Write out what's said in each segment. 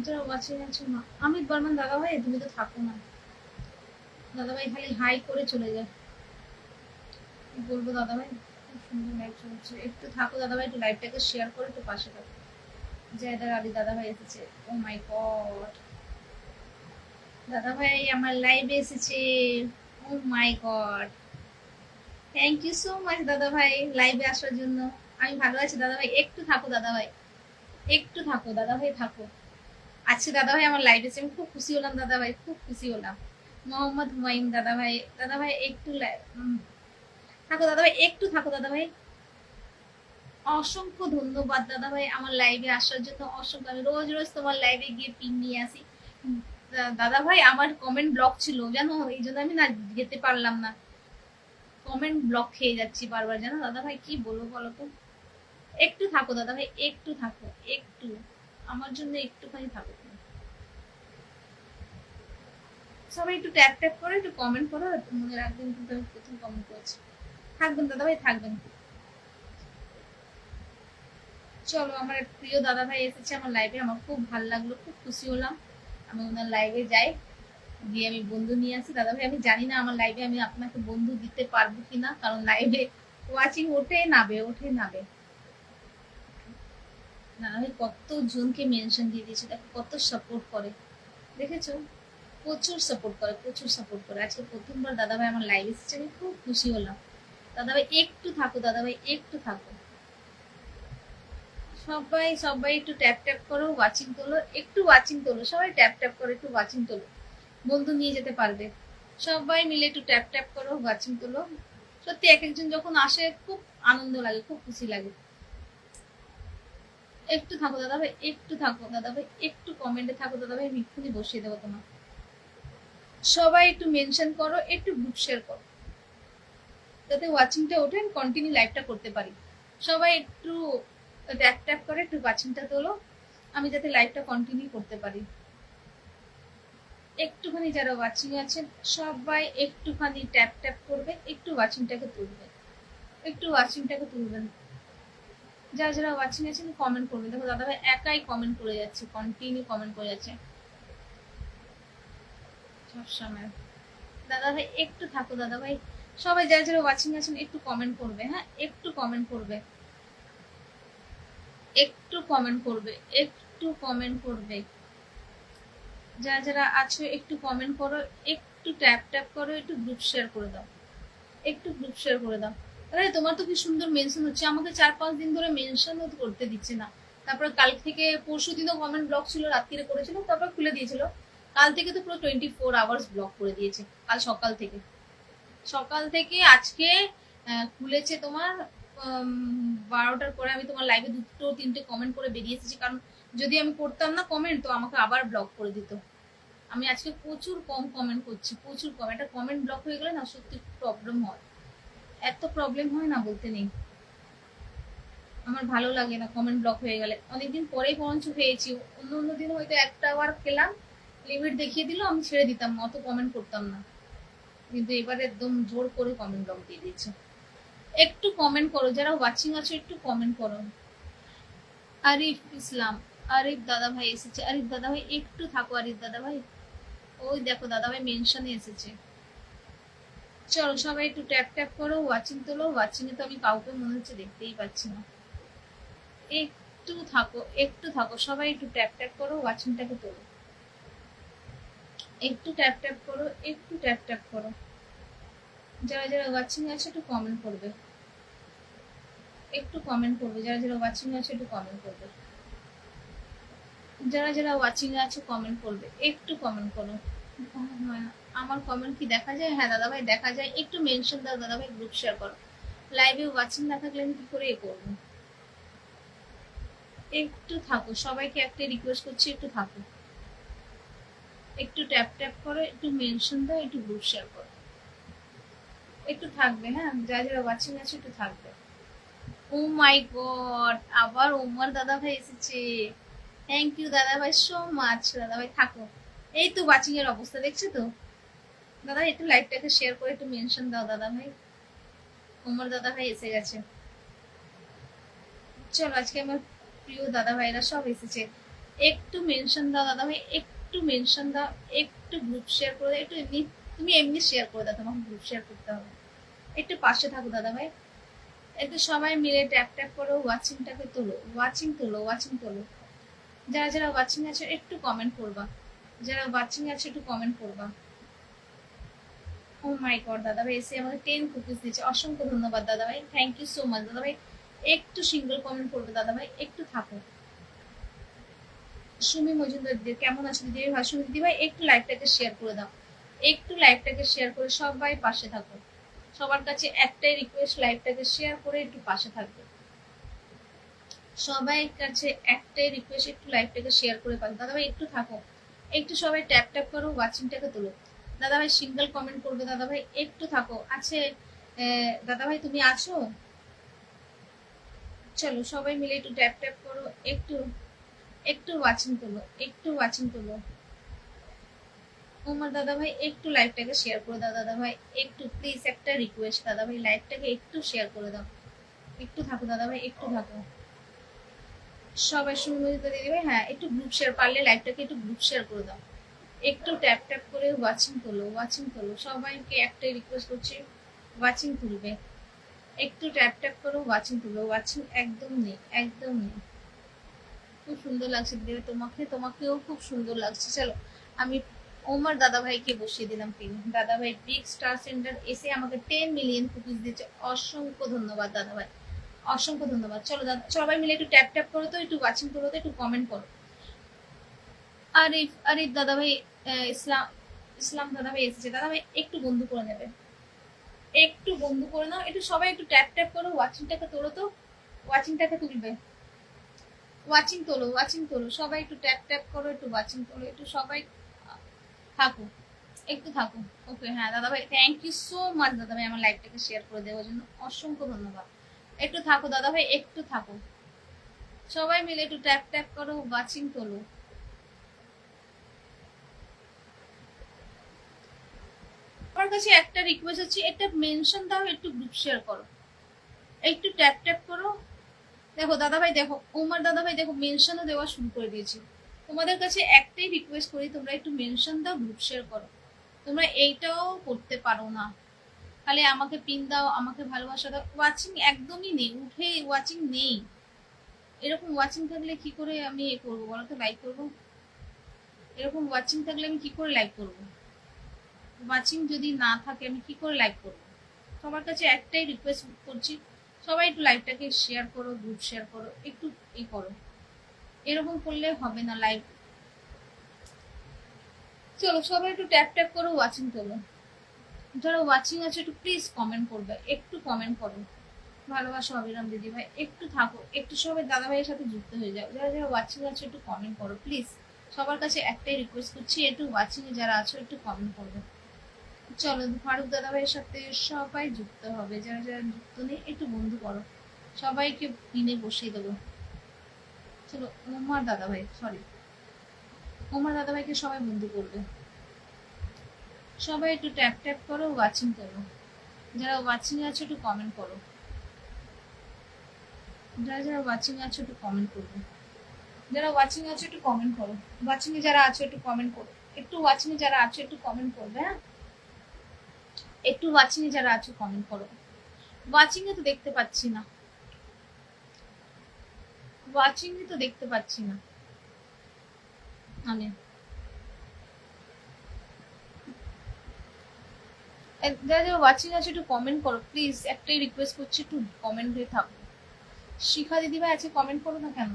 যারা ওয়াচিং আছো না, অমিত বর্মন দাদা ভাই তুমি তো থাকো না, দাদা ভাই খালি হাই করে চলে যায়। কি বলবো দাদা ভাই, খুব সুন্দর লাইভ চলছে, একটু থাকো দাদা ভাই, একটু লাইভটাকে শেয়ার করে একটু পাশে থাকো। জয়দার আলী দাদা ভাই এসেছে, ও মাই গড, দাদা ভাই আমার লাইভে এসেছে, oh my god, thank you so much দাদা ভাই লাইভে আসার জন্য। আমি ভালো আছি দাদা ভাই, একটু থাকো দাদা ভাই, একটু থাকো দাদা ভাই, থাকো। আচ্ছা দাদা ভাই আমার লাইভ এসে আমি খুব খুশি হলাম দাদা ভাই, খুব খুশি হলাম। মোহাম্মদ হুমায়ুন দাদা ভাই, দাদা ভাই একটু থাকো দাদা ভাই, একটু থাকো দাদা ভাই। অসংখ্য ধন্যবাদ দাদা ভাই আমার লাইভে আসার জন্য, অসংখ্য। আমি রোজ রোজ তোমার লাইভে গিয়ে পিন নিয়ে আসি। দাদা ভাই আমার কমেন্ট ব্লক ছিল জানো, এই জন্য আমি না যেতে পারলাম না, কমেন্ট ব্লক খেয়ে যাচ্ছি বারবার জানো দাদা ভাই, কি বলবো বলো তো। একটু থাকো দাদা ভাই, একটু থাকো, একটু আমার জন্য একটুখানি থাকো তুমি। সবাই একটু ট্যাপ ট্যাপ করে একটু কমেন্ট করো, মনে রাখবেন কিন্তু আমি প্রথম কমেন্ট করেছি। থাকবেন দাদা ভাই, থাকবেন। চলো আমার এক প্রিয় দাদা ভাই এসেছে আমার লাইভে, আমার খুব ভালো লাগলো, খুব খুশি হলাম। আমি ওনার লাইভে যাই, দিয়ে আমি বন্ধু নিয়ে আসি। দাদা ভাই আমি জানি না আমার লাইভে আমি আপনাকে বন্ধু দিতে পারবো কিনা, কারণ লাইভে ওয়াচিং ওঠে নাবে, ওঠে নাবে। দাদা ভাই কত জনকে মেনশন দিয়ে দিয়েছে, দেখো কত সাপোর্ট করে, দেখেছো, প্রচুর সাপোর্ট করে, প্রচুর সাপোর্ট করে। আজকে প্রথমবার দাদা ভাই আমার লাইভ এসেছে, আমি খুব খুশি হলাম। দাদা ভাই একটু থাকো, দাদা ভাই একটু থাকো। সবাই সবাই একটু ট্যাপ ট্যাপ করো, ওয়াচিং তোলো, একটু ওয়াচিং তোলো, সবাই ট্যাপ ট্যাপ করো, একটু ওয়াচিং তোলো, বন্ধু নিয়ে যেতে পারবে। সবাই মিলে একটু ট্যাপ ট্যাপ করো, ওয়াচিং তোলো। সত্যি এক একজন যখন আসে খুব আনন্দ লাগে, খুব খুশি লাগে। একটু থাকো দাদা ভাই, একটু থাকো দাদা ভাই, একটু কমেন্টে থাকো দাদা ভাই, মিক্ষুনি বসিয়ে দেবো তোমার। সবাই একটু মেনশন করো, একটু গ্রুপ শেয়ার করো, যাতে ওয়াচিংটা ওঠে, আমি কন্টিনিউ লাইভটা করতে পারি। সবাই একটু ট্যাপ ট্যাপ করে একটু ওয়াচিংটা তোলো, আমি যাতে লাইভটা কন্টিনিউ করতে পারি। একটুখানি যারা ওয়াচিং আছেন সবাই একটুখানি ট্যাপ ট্যাপ করবে, একটু ওয়াচিংটাকে তুলবে, একটু ওয়াচিংটাকে তুলবেন। যারা যারা ওয়াচিং আছেন কমেন্ট করবেন। দেখো দাদা ভাই একাই কমেন্ট করে যাচ্ছে, কন্টিনিউ কমেন্ট করে যাচ্ছে সবসময়। দাদা ভাই একটু থাকো দাদা ভাই, সবাই যারা যারা ওয়াচিং আছেন একটু কমেন্ট করবে, হ্যাঁ একটু কমেন্ট করবে, একটু কমেন্ট করবে, একটু কমেন্ট করবে। যারা যারা আছো একটু কমেন্ট করো, একটু ট্যাপ ট্যাপ করো, একটু গ্রুপ শেয়ার করে দাও, একটু গ্রুপ শেয়ার করে দাও। আরে তোমার তো কি সুন্দর মেনশন হচ্ছে, আমাকে 4-5 দিন ধরে মেনশন করতে দিচ্ছে না। তারপর কাল থেকে, পরশু দিনও কমেন্ট ব্লক ছিল, রাত্রিরে করেছিল, তারপর খুলে দিয়েছিল। কাল থেকে তো পুরো 24 আওয়ার্স ব্লক করে দিয়েছে, কাল সকাল থেকে, সকাল থেকে আজকে খুলেছে তোমার 12টার পরে। আমি তোমার লাইভে 2-3টে কমেন্ট করে বেরিয়ে এসেছি, কারণ যদি আমি করতাম না কমেন্ট তো আমাকে আবার ব্লক করে দিত। আমি আজকে প্রচুর কম কমেন্ট করছি, প্রচুর কম। একটা কমেন্ট ব্লক হয়ে গেলে না সত্যি প্রবলেম হয়, এত প্রবলেম হয় না বলতে নেই। আমার ভালো লাগে না কমেন্ট ব্লক হয়ে গেলে, অনেকদিন পরেই বরঞ্চ হয়েছি। অন্য অন্য দিন হয়তো একটা আবার খেলাম, লিমিট দেখিয়ে দিল, আমি ছেড়ে দিতাম, অত কমেন্ট করতাম না। কিন্তু এবার একদম জোর করে কমেন্ট ব্লক দিয়ে দিচ্ছে। একটু কমেন্ট করো, যারা ওয়াচিং আছো একটু কমেন্ট করো। আরিফ ইসলাম, আরিফ দাদা ভাই এসেছে, আরিফ দাদা ভাই একটু থাকো, আরিফ দাদা ভাই। ওই দেখো দাদা ভাই মেনশনে এসেছে। চলো সবাই একটু ট্যাপ ট্যাপ করো, ওয়াচিং তোলো। ওয়াচিং এ তো আমি কাউকে মনে হচ্ছে দেখতেই পাচ্ছি না। একটু থাকো, একটু থাকো, সবাই একটু ট্যাপ ট্যাপ করো, ওয়াচিংটাকে তোলো। একটু ট্যাপ ট্যাপ করো, একটু ট্যাপ ট্যাপ করো। যারা যারা ওয়াচিং আছে একটু কমেন্ট করবে, একটু কমেন্ট করবে। যারা যারা ওয়াচিং আছে একটু কমেন্ট করবে। যারা যারা ওয়াচিং আছে কমেন্ট করবে, একটু কমেন্ট করো। আমার কমেন্ট কি দেখা যায়? হ্যাঁ দাদা ভাই দেখা যায়, একটু মেনশন দাও দাদা ভাই, গ্রুপ শেয়ার করো। লাইভে ওয়াচিং না থাকলে আমি কি করে করবো। একটু থাকো, সবাইকে একটা রিকোয়েস্ট করছি, একটু থাকো, একটু ট্যাপ ট্যাপ করো, একটু মেনশন দাও, একটু গ্রুপ শেয়ার করো। একটু থাকবে, হ্যাঁ যারা যারা ওয়াচিং আছে একটু থাকবে। ও মাই গড, আবার ওমর দাদা ভাই এসেছে, থ্যাংক ইউ দাদা ভাই সো মাচ। দাদা ভাই থাকো। এই তো ওয়াচিং এর অবস্থা দেখছো তো দাদা, একটু লাইভটাকে শেয়ার করে একটু মেনশন দাও দাদা ভাই। ওমর দাদা ভাই এসে গেছে। চলো আজকে আমার প্রিয় দাদা ভাইরা সব এসেছে। একটু মেনশন দাও দাদা ভাই, একটু মেনশন দাও, একটু গ্রুপ শেয়ার করে দাও, একটু এমনি তুমি এমনি শেয়ার করে দাও, তোমাকে গ্রুপ শেয়ার করতে হবে। একটু পাশে থাকো দাদা ভাই, একটু সবাই মিলে ট্যাপ ট্যাপ করো, ওয়াচিংটাকে তোলো, ওয়াচিং তোলো, ওয়াচিং তোলো। যারা যারা ওয়াচিং আছে একটু কমেন্ট করবা, যারা ওয়াচিং আছে একটু কমেন্ট করবা। ও মাই গড দাদা ভাই এসে আমাকে 10 কুকিজ দিয়েছে, অসংখ্য ধন্যবাদ দাদা ভাই, থ্যাংক ইউ সো মাচ দাদা ভাই। একটু সিঙ্গেল কমেন্ট করবে দাদা ভাই, একটু থাকো। সুমি মজুমদার দিদি কেমন আছো দিদি ভাই? সুমি দিদি ভাই একটু লাইভটাকে শেয়ার করে দাও, একটু লাইভটাকে শেয়ার করে সবাই পাশে থাকো। সবার কাছে একটাই রিকোয়েস্ট, লাইভটাকে শেয়ার করে একটু পাশে থাকবে। সবাই কাছে একটাই রিকোয়েস্ট, একটু লাইভটাকে শেয়ার করে পাশে। দাদা ভাই একটু থাকো, একটু সবাই ট্যাপ ট্যাপ করো, ওয়াচিংটাকে তোলো। দাদা ভাই সিঙ্গেল কমেন্ট করবে দাদা ভাই, একটু থাকো। আছে দাদা ভাই তুমি আছো? চলো সবাই মিলে একটু ট্যাপ ট্যাপ করো, একটু একটু ওয়াচিং তোলো, একটু ওয়াচিং তোলো। আমার দাদা ভাই একটু লাইভটাকে শেয়ার করে দাও দাদা ভাই, একটু প্লিজ একটা রিকোয়েস্ট দাদা ভাই, লাইভটাকে একটু শেয়ার করে দাও। একটু থাকো দাদা ভাই, একটু থাকো। সবাই শুনবো দিদি ভাই, হ্যাঁ একটু গ্রুপ শেয়ার, পারলে লাইভটাকে একটু গ্রুপ শেয়ার করে দাও। একটু ট্যাপ ট্যাপ করে ওয়াচিং তোলো, ওয়াচিং তোলো। সবাইকে একটাই রিকোয়েস্ট করছি, ওয়াচিং তুলবে। একটু ট্যাপ ট্যাপ করো, ওয়াচিং তুলো। ওয়াচিং একদম নেই, একদম নেই। খুব সুন্দর লাগছে দিদি তোমাকে, তোমাকেও খুব সুন্দর লাগছে। চলো আমি ওমার দাদা ভাইকে বসিয়ে দিলাম পিন। দাদা ভাই বিগ স্টার সেন্টার এসে আমাকে 10 মিলিয়ন কুকিজ দিচ্ছে, অসংখ্য ধন্যবাদ দাদা ভাই, অসংখ্য ধন্যবাদ। চলো দাদা সবাই মিলে একটু ট্যাপ ট্যাপ করো তো, একটু ওয়াচিং করো তো, একটু কমেন্ট করো। আরিফ আরিফ দাদা ভাই, ইসলাম ইসলাম দাদা ভাই এসেছে, দাদা ভাই একটু বন্ধু করে নেবে, একটু বন্ধু করে নাও। একটু সবাই একটু ট্যাপ ট্যাপ করো, ওয়াচিংটাকে তোলো তো, ওয়াচিংটাকে তুলবে। ওয়াচিং তোলো, ওয়াচিং তোলো। সবাই একটু ট্যাপ ট্যাপ করো, একটু ওয়াচিং তোলো, একটু সবাই থাকো, একটু থাকো। ওকে হ্যাঁ দাদা ভাই, থ্যাংক ইউ সো মাচ দাদা ভাই আমার লাইভটাকে শেয়ার করে দেওয়ার জন্য, অসংখ্য ধন্যবাদ। একটু থাকো দাদা ভাই, একটু থাকো। সবাই মিলে একটু ট্যাপ ট্যাপ করো, ওয়াচিং তোলো। আমার কাছে একটা রিকোয়েস্ট আছে, একটা মেনশন দাও, একটু গ্রুপ শেয়ার করো, একটু ট্যাপ ট্যাপ করো। দেখো দাদা ভাই, দেখো উমার দাদা ভাই, দেখো মেনশনও দেওয়া শুরু করে দিয়েছি। তোমাদের কাছে একটাই রিকোয়েস্ট করি, তোমরা একটু মেনশন দাও, গ্রুপ শেয়ার করো। তোমরা এইটাও করতে পারো না, খালি আমাকে পিন দাও, আমাকে ভালোবাসা দাও। ওয়াচিং একদমই নেই, উঠে ওয়াচিং নেই। এরকম ওয়াচিং থাকলে কি করে আমি এ করবো বলো তো, লাইক করবো? এরকম ওয়াচিং থাকলে আমি কি করে লাইক করবো? ওয়াচিং যদি না থাকে আমি কি করে লাইক করবো? সবার কাছে একটাই রিকোয়েস্ট করছি, সবাই একটু লাইভটাকে শেয়ার করো, গ্রুপ শেয়ার করো, একটু ই করো। এরকম করলে হবে না লাইভ। চলো সবাই একটু ট্যাপ ট্যাপ করো, ওয়াচিং তোলো। যারা ওয়াচিং আছে একটু প্লিজ কমেন্ট করবে, একটু কমেন্ট করো। ভালোবাসা অবিরাম দিদি ভাই, একটু থাকো, একটু সবাই দাদা ভাইয়ের সাথে যুক্ত হয়ে যাও। যারা যারা ওয়াচিং আছে একটু কমেন্ট করো প্লিজ। সবার কাছে একটাই রিকোয়েস্ট করছি, একটু ওয়াচিং এ যারা আছো একটু কমেন্ট করবে। চলো ফারুক দাদা ভাইয়ের সাথে সবাই যুক্ত হবে, যারা যারা যুক্ত নেই একটু বন্ধু করো, সবাইকে পিনে বসিয়ে দেবো। চলো ওমার দাদা ভাই, সরি ওমার দাদা ভাইকে সবাই বন্ধু করবে। সবাই একটু ট্যাপ ট্যাপ করো, ওয়াচিং করো। যারা ওয়াচিং আছে একটু কমেন্ট করো, যারা যারা ওয়াচিং আছে একটু কমেন্ট করবে। যারা ওয়াচিং আছে একটু কমেন্ট করো, ওয়াচিং এ যারা আছে একটু কমেন্ট করো, একটু ওয়াচিং এ যারা আছে একটু কমেন্ট করবে। হ্যাঁ একটু ওয়াচিং এ যারা আছে কমেন্ট করো। ওয়াচিং এ তো দেখতে পাচ্ছি না, ওয়াচিং এ তো দেখতে পাচ্ছি না আমি। যারা যারা ওয়াচিং আছে একটু কমেন্ট করো প্লিজ, একটাই রিকোয়েস্ট করছি, একটু কমেন্ট দিয়ে থাকো। শিখা দিদি ভাই আছে, কমেন্ট করো না কেন?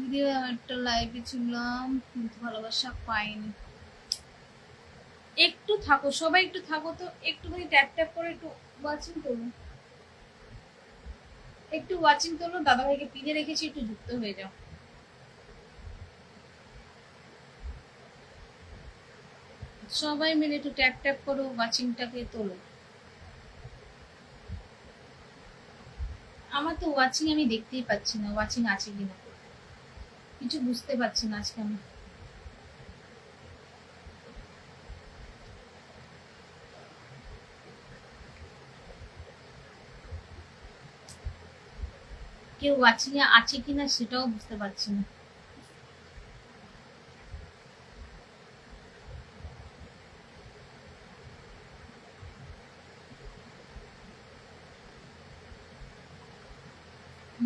দিদি একটা লাইভে ছিলাম কিন্তু ভালোবাসা পাইনি। একটু থাকো সবাই, একটু থাকো তো, একটুখানি ট্যাপ ট্যাপ করে একটু ওয়াচিং তোলো, একটু ওয়াচিং তোলো। দাদা ভাইকে পিনে রেখেছি, একটু যুক্ত হয়ে যাও। সবাই মিলে একটু ট্যাপ ট্যাপ করো, ওয়াচিংটাকে তোলো। আমার তো ওয়াচিং আমি দেখতেই পাচ্ছি না, ওয়াচিং আছে কিনা কিছু বুঝতে পারছি না আজকে আমি। কেউ ওয়াচিং এ আছে কিনা সেটাও বুঝতে পারছি না।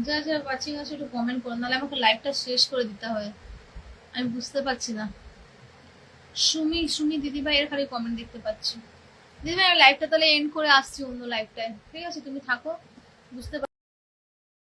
যা যা ওয়াচিং আছে একটু কমেন্ট করো, নাহলে আমাকে লাইভটা শেষ করে দিতে হয়। আমি বুঝতে পারছি না। সুমি সুমি দিদিভাই এর খালি কমেন্ট দেখতে পাচ্ছি। দিদিভাই আমি লাইভটা তাহলে এন্ড করে আসছি অন্য লাইভটায়, ঠিক আছে? তুমি থাকো, বুঝতে